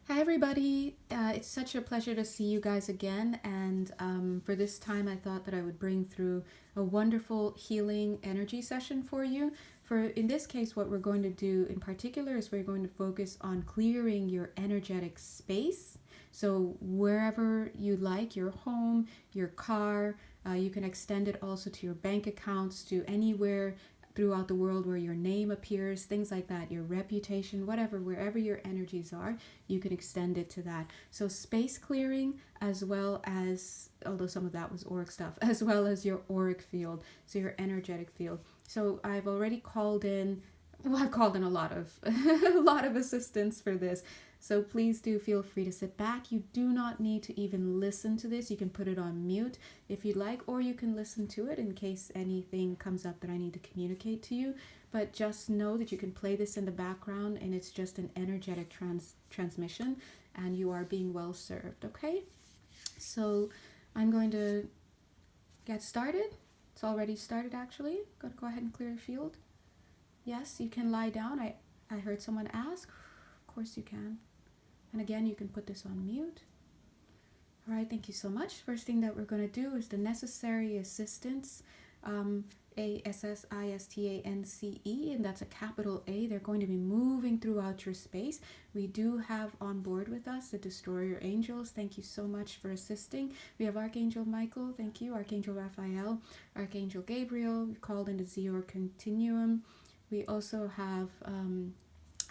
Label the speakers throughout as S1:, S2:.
S1: Hi, everybody. It's such a pleasure to see you guys again. And for this time, I thought that I would bring through a wonderful healing energy session for you. For in this case, what we're going to do in particular is we're going to focus on clearing your energetic space. So, wherever you like, your home, your car, you can extend it also to your bank accounts, to anywhere throughout the world where your name appears, things like that, your reputation, whatever, wherever your energies are, you can extend it to that. So space clearing, as well as, although some of that was auric stuff, as well as your auric field, so your energetic field. So I've already called in, well, I've called in a lot of a lot of assistance for this. So please do feel free to sit back. You do not need to even listen to this. You can put it on mute if you'd like, or you can listen to it in case anything comes up that I need to communicate to you. But just know that you can play this in the background and it's just an energetic transmission and you are being well served, okay? So I'm going to get started. It's already started actually. Gotta go ahead and clear your field. Yes, you can lie down. I heard someone ask. Of course you can. And again, you can put this on mute. All right, thank you so much. First thing that we're going to do is the necessary assistance. ASSISTANCE, and that's a capital A. They're going to be moving throughout your space. We do have on board with us the Destroyer Angels. Thank you so much for assisting. We have Archangel Michael. Thank you. Archangel Raphael. Archangel Gabriel. We called in the Zeor Continuum. We also have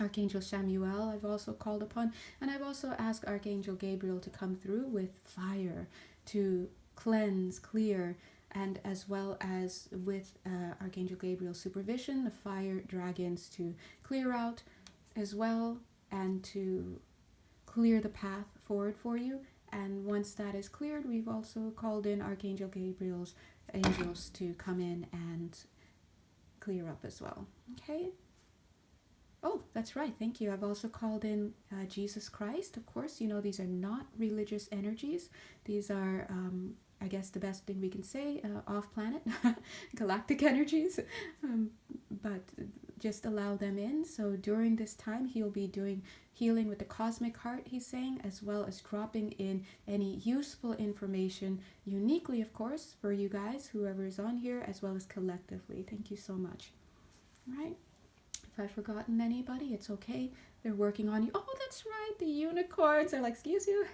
S1: Archangel Samuel I've also called upon, and I've also asked Archangel Gabriel to come through with fire to cleanse, clear, and as well as with Archangel Gabriel's supervision, the fire dragons to clear out as well and to clear the path forward for you. And once that is cleared, we've also called in Archangel Gabriel's angels to come in and clear up as well. Okay? Oh, that's right. Thank you. I've also called in Jesus Christ. Of course, you know, these are not religious energies. These are, I guess, the best thing we can say, off planet, galactic energies. But just allow them in. So during this time, he'll be doing healing with the cosmic heart, he's saying, as well as dropping in any useful information, uniquely, of course, for you guys, whoever is on here, as well as collectively. Thank you so much. All right. If I've forgotten anybody, it's okay. They're working on you. Oh, that's right. The unicorns are like, excuse you.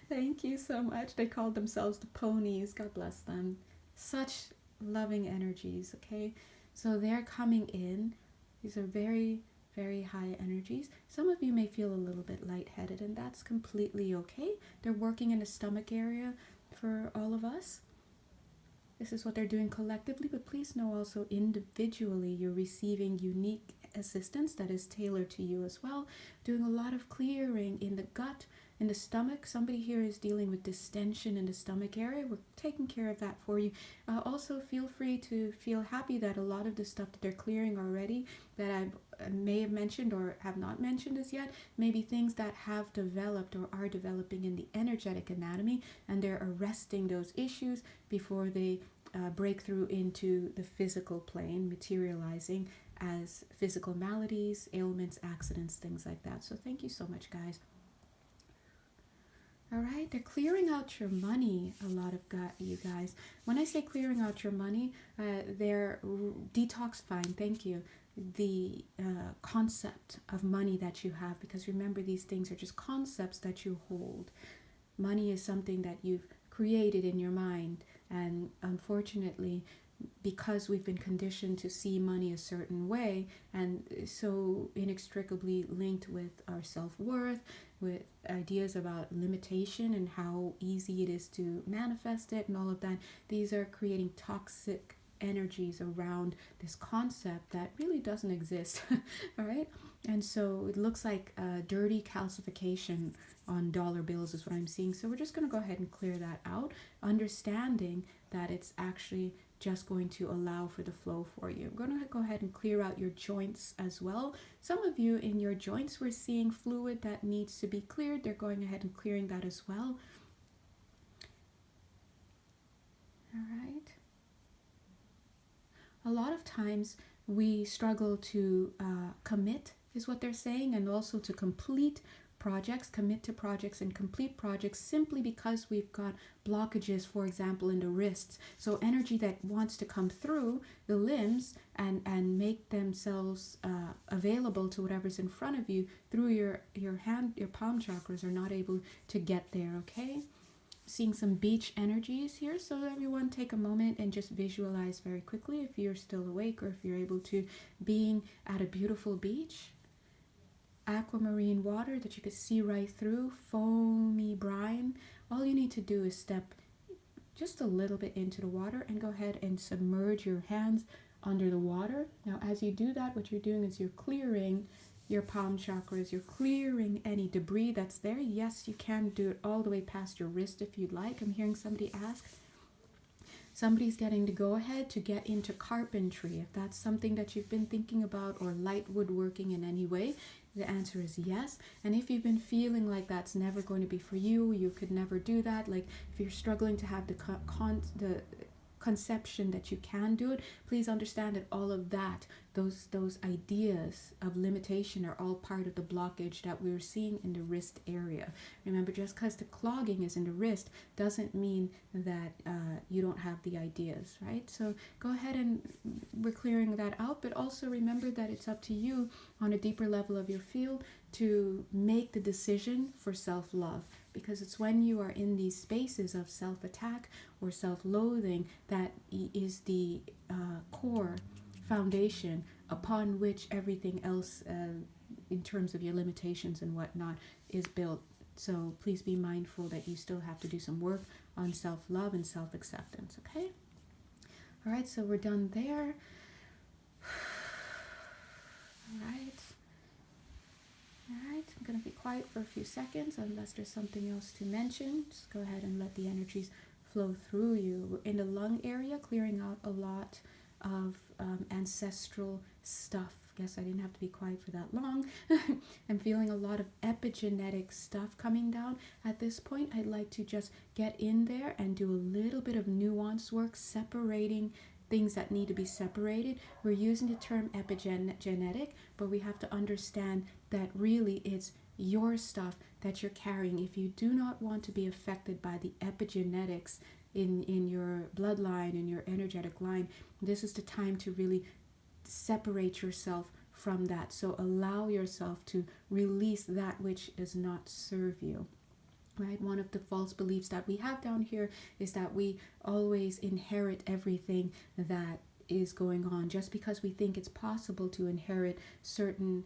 S1: Thank you so much. They called themselves the ponies. God bless them. Such loving energies, okay? So they're coming in. These are very, very high energies. Some of you may feel a little bit lightheaded, and that's completely okay. They're working in the stomach area for all of us. This is what they're doing collectively, but please know also individually you're receiving unique assistance that is tailored to you as well. Doing a lot of clearing in the gut, in the stomach. Somebody here is dealing with distension in the stomach area. We're taking care of that for you. Also, feel free to feel happy that a lot of the stuff that they're clearing already that I may have mentioned or have not mentioned as yet, maybe things that have developed or are developing in the energetic anatomy, and they're arresting those issues before they break through into the physical plane, materializing as physical maladies, ailments, accidents, things like that. So thank you so much, guys. All right, they're clearing out your money, a lot of you guys. When I say clearing out your money, they're detoxifying, thank you, the concept of money that you have, because remember, these things are just concepts that you hold. Money is something that you've created in your mind, and unfortunately, because we've been conditioned to see money a certain way and so inextricably linked with our self-worth, with ideas about limitation and how easy it is to manifest it and all of that, these are creating toxic energies around this concept that really doesn't exist. All right, and so it looks like dirty calcification on dollar bills is what I'm seeing. So we're just going to go ahead and clear that out, understanding that it's actually just going to allow for the flow for you. I'm going to go ahead and clear out your joints as well. Some of you in your joints, we're seeing fluid that needs to be cleared. They're going ahead and clearing that as well. All right. A lot of times we struggle to commit, is what they're saying, and also to complete projects, commit to projects, and complete projects simply because we've got blockages, for example, in the wrists. So energy that wants to come through the limbs and make themselves available to whatever's in front of you through your hand, your palm chakras are not able to get there, okay? Seeing some beach energies here, so everyone take a moment and just visualize very quickly, if you're still awake or if you're able to, being at a beautiful beach, aquamarine water that you could see right through, foamy brine. All you need to do is step just a little bit into the water and go ahead and submerge your hands under the water. Now as you do that, what you're doing is you're clearing your palm chakras, you're clearing any debris that's there. Yes, you can do it all the way past your wrist if you'd like. I'm hearing somebody ask. Somebody's getting to go ahead to get into carpentry. If that's something that you've been thinking about, or light woodworking in any way, the answer is yes. And if you've been feeling like that's never going to be for you, you could never do that, like if you're struggling to have the conception that you can do it, please understand that all of that, those ideas of limitation are all part of the blockage that we're seeing in the wrist area. Remember, just because the clogging is in the wrist doesn't mean that you don't have the ideas, right? So go ahead and we're clearing that out, but also remember that it's up to you on a deeper level of your field to make the decision for self-love, because it's when you are in these spaces of self-attack or self-loathing that is the core foundation upon which everything else in terms of your limitations and whatnot is built. So please be mindful that you still have to do some work on self-love and self-acceptance, okay? All right, so we're done there. All right. All right, I'm going to be quiet for a few seconds unless there's something else to mention. Just go ahead and let the energies flow through you. In the lung area, clearing out a lot of ancestral stuff. Guess I didn't have to be quiet for that long. I'm feeling a lot of epigenetic stuff coming down. At this point, I'd like to just get in there and do a little bit of nuance work, separating things that need to be separated. We're using the term epigenetic, but we have to understand that really it's your stuff that you're carrying. If you do not want to be affected by the epigenetics in your bloodline, in your energetic line, this is the time to really separate yourself from that. So allow yourself to release that which does not serve you. Right? One of the false beliefs that we have down here is that we always inherit everything that is going on. Just because we think it's possible to inherit certain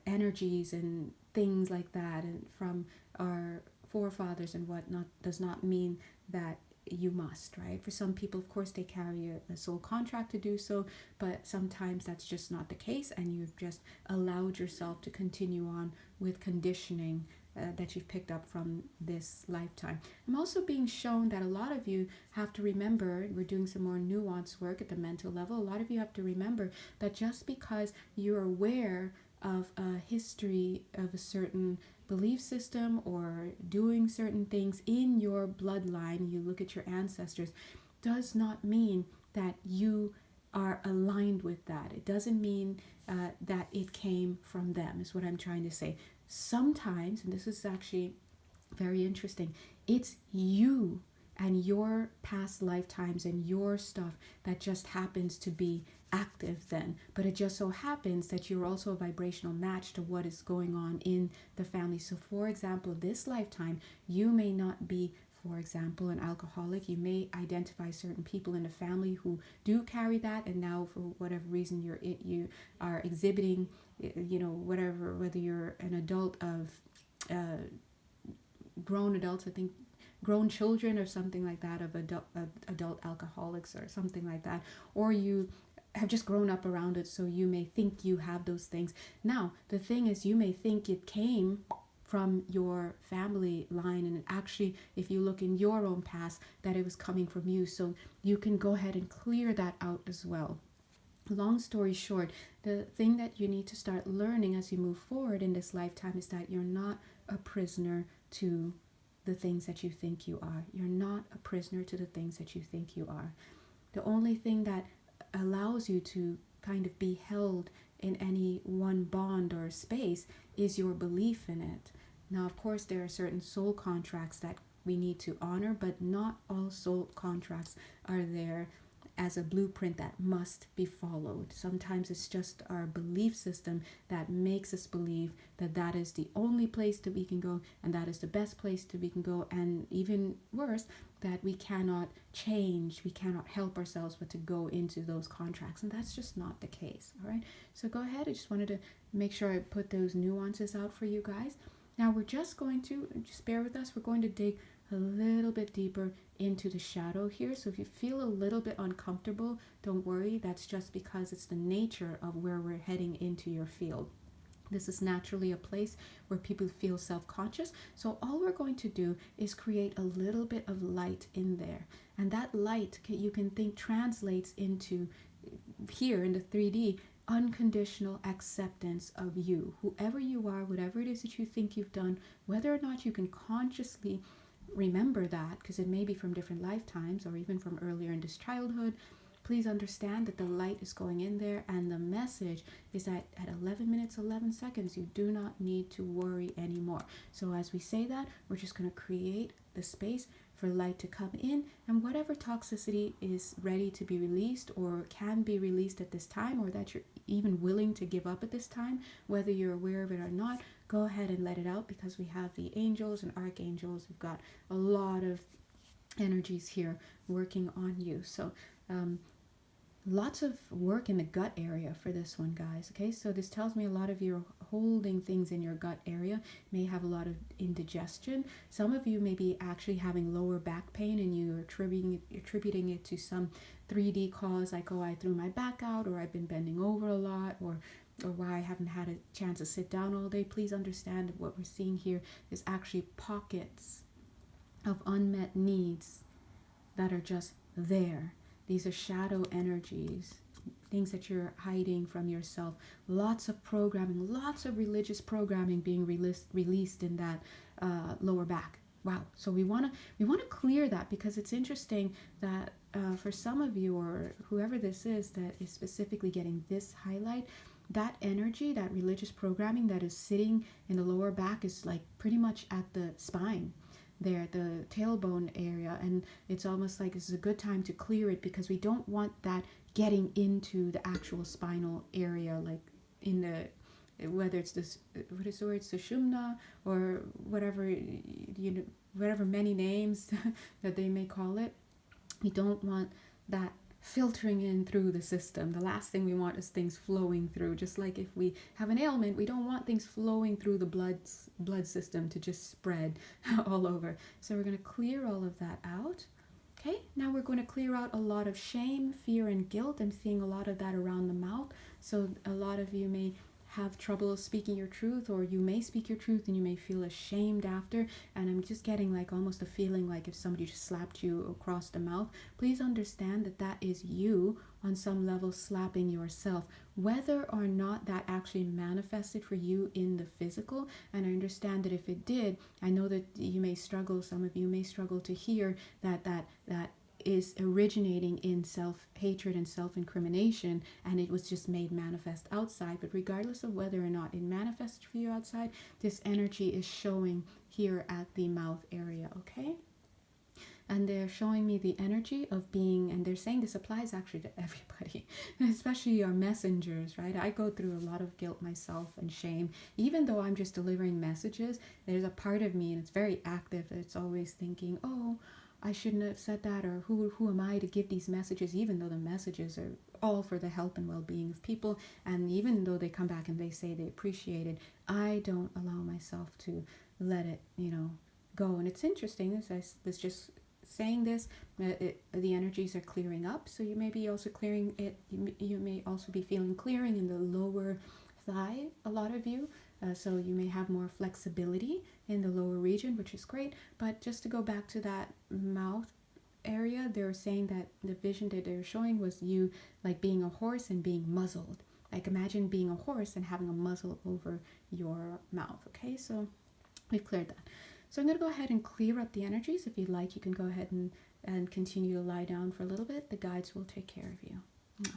S1: energies and things like that and from our forefathers and whatnot does not mean that you must, right? For some people, of course, they carry a soul contract to do so, but sometimes that's just not the case, and you've just allowed yourself to continue on with conditioning that you've picked up from this lifetime. I'm also being shown that a lot of you have to remember, we're doing some more nuanced work at the mental level, a lot of you have to remember that just because you're aware of a history of a certain belief system or doing certain things in your bloodline, you look at your ancestors, does not mean that you are aligned with that. It doesn't mean that it came from them, is what I'm trying to say. Sometimes, and this is actually very interesting, it's you and your past lifetimes and your stuff that just happens to be active then, but it just so happens that you're also a vibrational match to what is going on in the family. So for example, this lifetime, you may not be, for example, an alcoholic. You may identify certain people in the family who do carry that, and now for whatever reason you are exhibiting, whatever, whether you're an adult of grown adults, I think grown children or something like that, of adult alcoholics or something like that, or you have just grown up around it, so you may think you have those things. Now the thing is, you may think it came from your family line, and actually if you look in your own past, that it was coming from you. So you can go ahead and clear that out as well. Long story short, the thing that you need to start learning as you move forward in this lifetime is that you're not a prisoner to the things that you think you are. You're not a prisoner to the things that you think you are. The only thing that allows you to kind of be held in any one bond or space is your belief in it. Now, of course, there are certain soul contracts that we need to honor, but not all soul contracts are there as a blueprint that must be followed. Sometimes it's just our belief system that makes us believe that that is the only place that we can go, and that is the best place that we can go, and even worse, that we cannot change, we cannot help ourselves but to go into those contracts, and that's just not the case. All right, so go ahead. I just wanted to make sure I put those nuances out for you guys. Now we're just going to, just bear with us, we're going to dig a little bit deeper into the shadow here. So if you feel a little bit uncomfortable, don't worry, that's just because it's the nature of where we're heading into your field. This is naturally a place where people feel self-conscious. So all we're going to do is create a little bit of light in there. And that light, you can think, translates into, here in the 3D, unconditional acceptance of you. Whoever you are, whatever it is that you think you've done, whether or not you can consciously remember that, because it may be from different lifetimes or even from earlier in this childhood, please understand that the light is going in there, and the message is that at 11 minutes 11 seconds you do not need to worry anymore. So as we say that, we're just going to create the space for light to come in, and whatever toxicity is ready to be released or can be released at this time, or that you're even willing to give up at this time, whether you're aware of it or not, go ahead and let it out, because we have the angels and archangels. We've got a lot of energies here working on you. So lots of work in the gut area for this one, guys. Okay, so this tells me a lot of you are holding things in your gut area, may have a lot of indigestion. Some of you may be actually having lower back pain, and you're attributing it to some 3D cause, like, oh, I threw my back out, or I've been bending over a lot, or why I haven't had a chance to sit down all day. Please understand that what we're seeing here is actually pockets of unmet needs that are just there. These are shadow energies, things that you're hiding from yourself. Lots of programming, lots of religious programming being released in that lower back. Wow. So we want to clear that, because it's interesting that for some of you, or whoever this is that is specifically getting this highlight, that energy, that religious programming that is sitting in the lower back is like pretty much at the spine there, the tailbone area, and it's almost like this is a good time to clear it, because we don't want that getting into the actual spinal area, like in the, whether it's this, what is the word, sushumna, or whatever, whatever many names that they may call it. We don't want that filtering in through the system. The last thing we want is things flowing through. Just like if we have an ailment, we don't want things flowing through the blood system to just spread all over. So we're going to clear all of that out. Okay, now we're going to clear out a lot of shame, fear, and guilt. I'm seeing a lot of that around the mouth. So a lot of you may have trouble speaking your truth, or you may speak your truth and you may feel ashamed after, and I'm just getting like almost a feeling like if somebody just slapped you across the mouth. Please understand that that is you on some level slapping yourself, whether or not that actually manifested for you in the physical. And I understand that if it did, I know that you may struggle, some of you may struggle to hear that is originating in self-hatred and self-incrimination, and it was just made manifest outside. But regardless of whether or not it manifested for you outside, this energy is showing here at the mouth area. Okay, and they're showing me the energy of being, and they're saying this applies actually to everybody, especially our messengers, right? I go through a lot of guilt myself and shame. Even though I'm just delivering messages, there's a part of me, and it's very active, that's always thinking, oh, I shouldn't have said that, or who am I to give these messages, even though the messages are all for the health and well-being of people. And even though they come back and they say they appreciate it, I don't allow myself to let it, go. And it's interesting, as just saying this, the energies are clearing up. So you may be also clearing it, you may also be feeling clearing in the lower thigh, a lot of you. So you may have more flexibility in the lower region, which is great. But just to go back to that mouth area, they were saying that the vision that they were showing was you like being a horse and being muzzled. Like imagine being a horse and having a muzzle over your mouth. Okay, so we've cleared that. So I'm going to go ahead and clear up the energies. If you'd like, you can go ahead and continue to lie down for a little bit. The guides will take care of you.